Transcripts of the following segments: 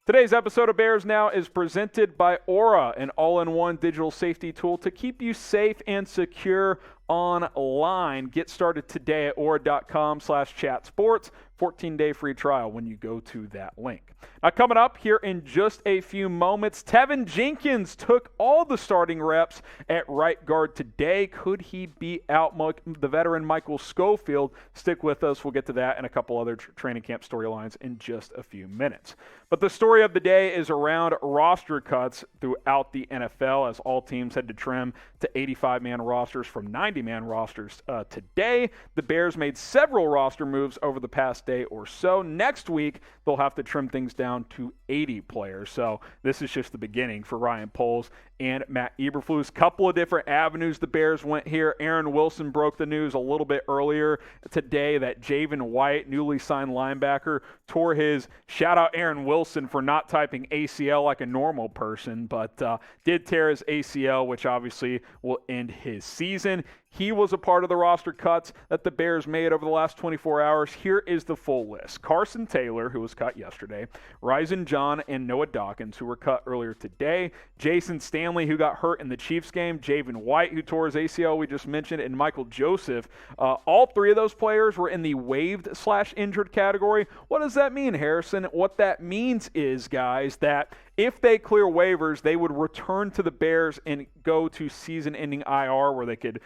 Today's episode of Bears Now is presented by Aura, an all-in-one digital safety tool to keep you safe and secure online. Get started today at aura.com/chatsports. 14-day free trial when you go to that link. Now, coming up here in just a few moments, Teven Jenkins took all the starting reps at right guard today. Could he beat out the veteran Michael Schofield? Stick with us. We'll get to that and a couple other training camp storylines in just a few minutes. But the story of the day is around roster cuts throughout the NFL as all teams had to trim to 85-man rosters from 90-man rosters today. The Bears made several roster moves over the past day or so. Next week, they'll have to trim things down to 80 players. So this is just the beginning for Ryan Poles and Matt Eberflus. Couple of different avenues the Bears went here. Aaron Wilson broke the news a little bit earlier today that Javin White, newly signed linebacker, tore his, shout out Aaron Wilson for not typing ACL like a normal person, but did tear his ACL, which obviously will end his season. He was a part of the roster cuts that the Bears made over the last 24 hours. Here is the full list. Carson Taylor, who was cut yesterday, Ryzen John and Noah Dawkins, who were cut earlier today, Jayson Stanley, who got hurt in the Chiefs game, Javin White, who tore his ACL, we just mentioned, and Michael Joseph. All three of those players were in the waived/injured category. What does that mean, Harrison? What that means is, guys, that if they clear waivers, they would return to the Bears and go to season-ending IR where they could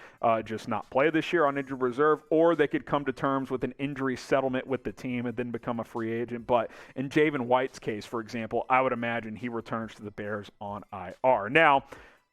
just not play this year on injured reserve, or they could come to terms with an injury settlement with the team and then become a free agent. But in Javin White's case, for example, I would imagine he returns to the Bears on IR. Now,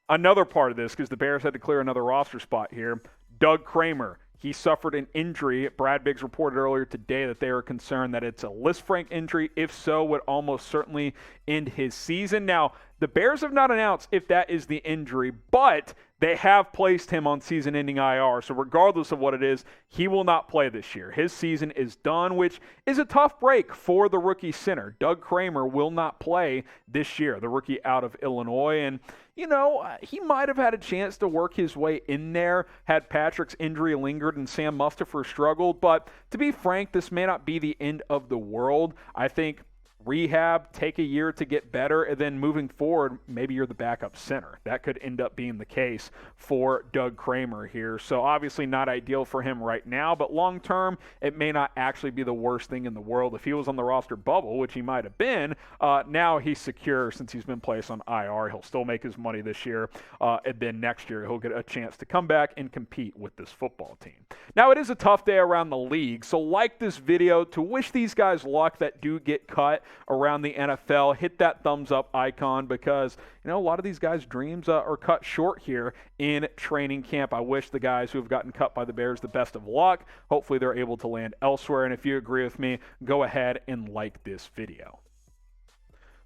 another part of this, because the Bears had to clear another roster spot here, Doug Kramer. He suffered an injury. Brad Biggs reported earlier today that they are concerned that it's a lisfranc injury. If so, would almost certainly end his season. Now, the Bears have not announced if that is the injury, but they have placed him on season-ending IR. So regardless of what it is, he will not play this year. His season is done, which is a tough break for the rookie center. Doug Kramer will not play this year, the rookie out of Illinois. And, you know, he might have had a chance to work his way in there had Patrick's injury lingered and Sam Mustipher struggled. But to be frank, this may not be the end of the world. I think rehab, take a year to get better, and then moving forward, maybe you're the backup center. That could end up being the case for Doug Kramer here. So obviously not ideal for him right now, but long term, it may not actually be the worst thing in the world. If he was on the roster bubble, which he might have been, now he's secure since he's been placed on IR. He'll still make his money this year, and then next year he'll get a chance to come back and compete with this football team. Now, it is a tough day around the league, so like this video to wish these guys luck that do get cut around the NFL. Hit that thumbs up icon because, you know, a lot of these guys' dreams are cut short here in training camp. I wish the guys who have gotten cut by the Bears the best of luck. Hopefully they're able to land elsewhere. And if you agree with me, go ahead and like this video.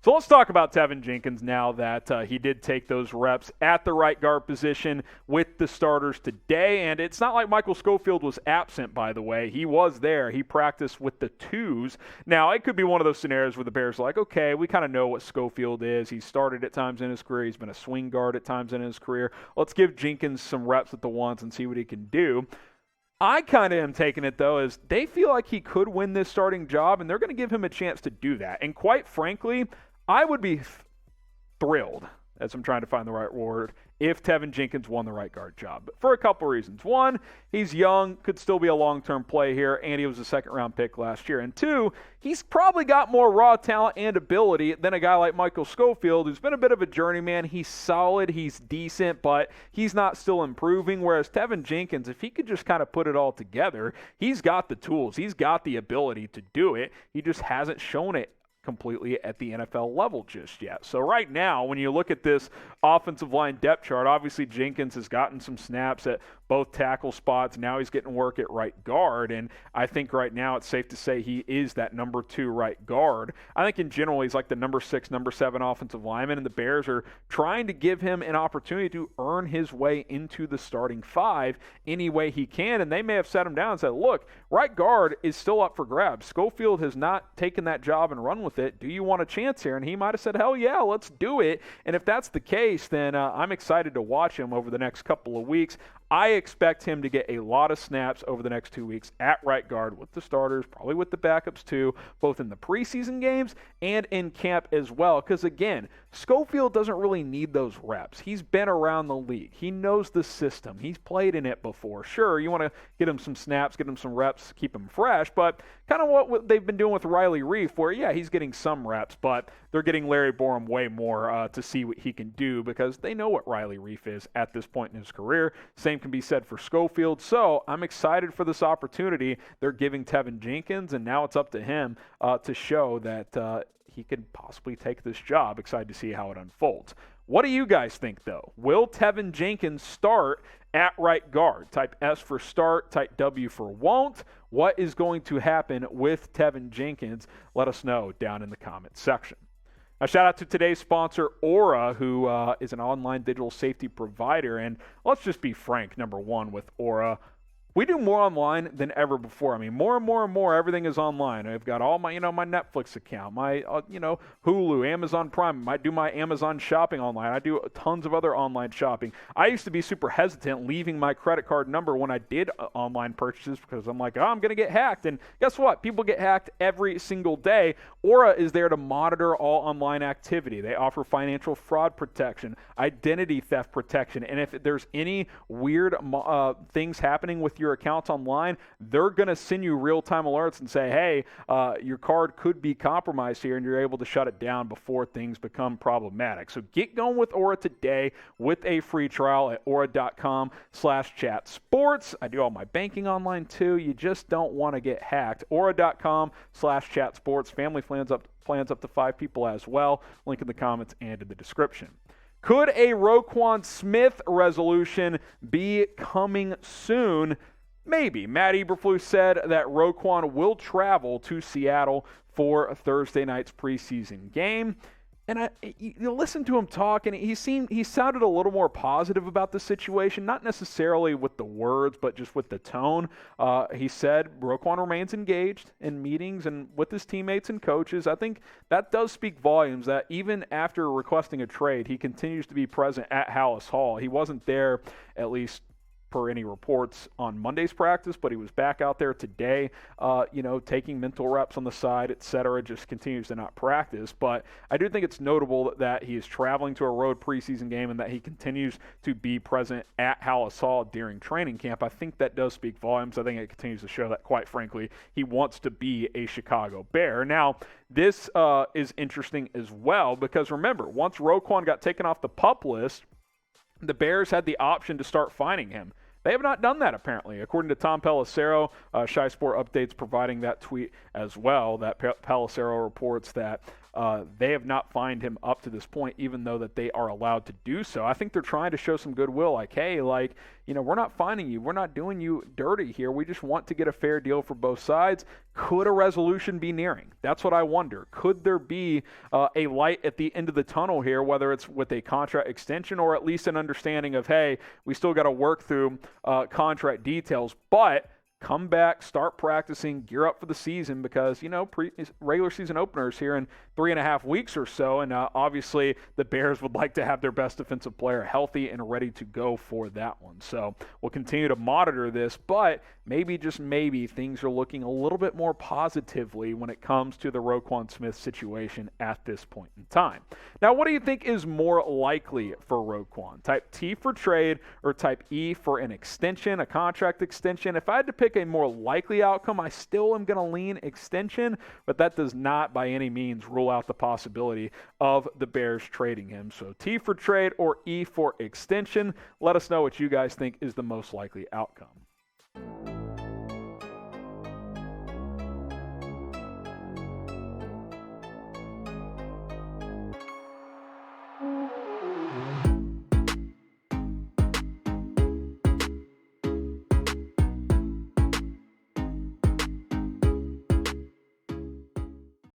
So let's talk about Teven Jenkins now that he did take those reps at the right guard position with the starters today. And it's not like Michael Schofield was absent, by the way. He was there. He practiced with the twos. Now, it could be one of those scenarios where the Bears are like, okay, we kind of know what Schofield is. He started at times in his career. He's been a swing guard at times in his career. Let's give Jenkins some reps at the ones and see what he can do. I kind of am taking it, though, as they feel like he could win this starting job, and they're going to give him a chance to do that. And quite frankly, I would be thrilled, as I'm trying to find the right word, if Teven Jenkins won the right guard job. But for a couple reasons. One, he's young, could still be a long-term play here, and he was a second-round pick last year. And two, he's probably got more raw talent and ability than a guy like Michael Schofield, who's been a bit of a journeyman. He's solid, he's decent, but he's not still improving. Whereas Teven Jenkins, if he could just kind of put it all together, he's got the tools, he's got the ability to do it. He just hasn't shown it completely at the NFL level just yet. So right now, when you look at this offensive line depth chart, obviously Jenkins has gotten some snaps at both tackle spots. Now he's getting work at right guard, and I think right now it's safe to say he is that number 2 right guard. I think in general he's like the number 6, number 7 offensive lineman, and the Bears are trying to give him an opportunity to earn his way into the starting 5 any way he can, and they may have set him down and said, look, right guard is still up for grabs. Schofield has not taken that job and run with it. Do you want a chance here? And he might have said, hell yeah, let's do it. And if that's the case, then I'm excited to watch him over the next couple of weeks. I expect him to get a lot of snaps over the next 2 weeks at right guard with the starters, probably with the backups too, both in the preseason games and in camp as well. Because again, Schofield doesn't really need those reps. He's been around the league. He knows the system. He's played in it before. Sure, you want to get him some snaps, get him some reps, keep him fresh, but kind of what they've been doing with Riley Reiff, where, yeah, he's getting some reps, but they're getting Larry Borom way more to see what he can do because they know what Riley Reiff is at this point in his career. Same can be said for Schofield. So I'm excited for this opportunity they're giving Teven Jenkins, and now it's up to him to show that he could possibly take this job. Excited to see how it unfolds. What do you guys think, though? Will Teven Jenkins start at right guard? Type S for start, type W for won't. What is going to happen with Teven Jenkins? Let us know down in the comments section. A shout out to today's sponsor, Aura, who is an online digital safety provider. And let's just be frank, number one, with Aura. We do more online than ever before. I mean, more and more, everything is online. I've got all my, my Netflix account, my, Hulu, Amazon Prime. I do my Amazon shopping online. I do tons of other online shopping. I used to be super hesitant leaving my credit card number when I did online purchases because I'm like, I'm going to get hacked. And guess what? People get hacked every single day. Aura is there to monitor all online activity. They offer financial fraud protection, identity theft protection, and if there's any weird things happening with your accounts online, they're going to send you real-time alerts and say, hey, your card could be compromised here, and you're able to shut it down before things become problematic. So get going with Aura today with a free trial at aura.com/chatsports. I do all my banking online too. You just don't want to get hacked. Aura.com/chatsports. Family plans up to 5 people as well. Link in the comments and in the description. Could a Roquan Smith resolution be coming soon? Maybe. Matt Eberflus said that Roquan will travel to Seattle for Thursday night's preseason game. And you listen to him talk, and he sounded a little more positive about the situation, not necessarily with the words, but just with the tone. He said Roquan remains engaged in meetings and with his teammates and coaches. I think that does speak volumes that even after requesting a trade, he continues to be present at Hallis Hall. He wasn't there, at least per any reports, on Monday's practice, but he was back out there today, taking mental reps on the side, etc. Just continues to not practice. But I do think it's notable that he is traveling to a road preseason game and that he continues to be present at Hallis Hall during training camp. I think that does speak volumes. I think it continues to show that, quite frankly, he wants to be a Chicago Bear. Now, this is interesting as well because, remember, once Roquan got taken off the PUP list, the Bears had the option to start fining him. They have not done that, apparently. According to Tom Pelissero, Shy Sport Updates providing that tweet as well, that Pelissero reports that they have not fined him up to this point, even though that they are allowed to do so. I think they're trying to show some goodwill, like, hey, we're not fining you. We're not doing you dirty here. We just want to get a fair deal for both sides. Could a resolution be nearing? That's what I wonder. Could there be a light at the end of the tunnel here, whether it's with a contract extension or at least an understanding of, hey, we still got to work through contract details, but come back, start practicing, gear up for the season because, regular season openers here in 3.5 weeks or so. And obviously the Bears would like to have their best defensive player healthy and ready to go for that one. So we'll continue to monitor this, but maybe, just maybe, things are looking a little bit more positively when it comes to the Roquan Smith situation at this point in time. Now, what do you think is more likely for Roquan? Type T for trade or type E for an extension, a contract extension? If I had to pick a more likely outcome, I still am going to lean extension, but that does not by any means rule out the possibility of the Bears trading him. So T for trade or E for extension. Let us know what you guys think is the most likely outcome.